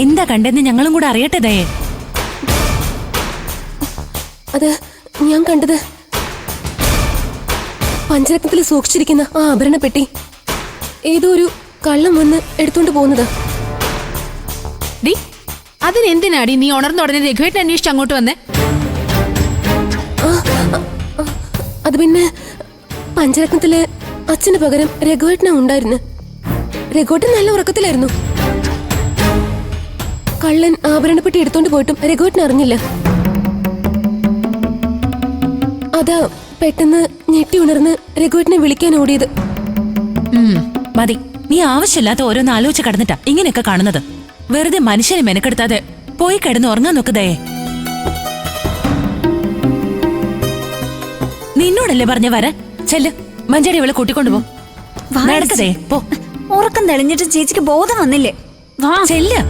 എന്താ കണ്ടെന്ന് ഞങ്ങളും കൂടെ അറിയട്ടെ ദയേ. അത് ഞാൻ കണ്ടത് പഞ്ചരത്നത്തിൽ സൂക്ഷിച്ചിരിക്കുന്ന ആ ആഭരണ പെട്ടി ഏതോ ഒരു കള്ളം വന്ന് എടുത്തോണ്ട് പോകുന്നത്. അതിനെന്തിനാടി നീ ഉണർന്ന ഉടനെ രഘുവേട്ടൻ അന്വേഷിച്ച് അങ്ങോട്ട് വന്നേ? അത് പിന്നെ പഞ്ചരത്നത്തില് അച്ഛന് പകരം രഘുവേട്ടനാ ഉണ്ടായിരുന്നു. രഘുവേട്ടൻ നല്ല ഉറക്കത്തിലായിരുന്നു. കള്ളൻ ആഭരണപ്പെട്ടി എടുത്തോണ്ട് പോയിട്ടും രഘുവേട്ടൻ അറിഞ്ഞില്ല. അതാ പെട്ടെന്ന് ഞെട്ടി ഉണർന്ന് രഘുവേട്ടനെ വിളിക്കാൻ ഓടിയത്. മതി, നീ ആവശ്യമില്ലാത്ത ഓരോന്ന് ആലോചിച്ച് കടന്നിട്ടാ ഇങ്ങനെയൊക്കെ കാണുന്നത്. വെറുതെ മനുഷ്യനെ മെനക്കെടുത്താതെ പോയി കിടന്ന് ഉറങ്ങാൻ നോക്കുന്നതേ. നിന്നോടല്ലേ പറഞ്ഞ വരാൻ? ചെല്ല്, മഞ്ചേരി ഇവളെ കൂട്ടിക്കൊണ്ടുപോ. നടക്കതേ പോ. ഉറക്കം തെളിഞ്ഞിട്ട് ചേച്ചിക്ക് ബോധം വന്നില്ലേ? ചെല്ല്.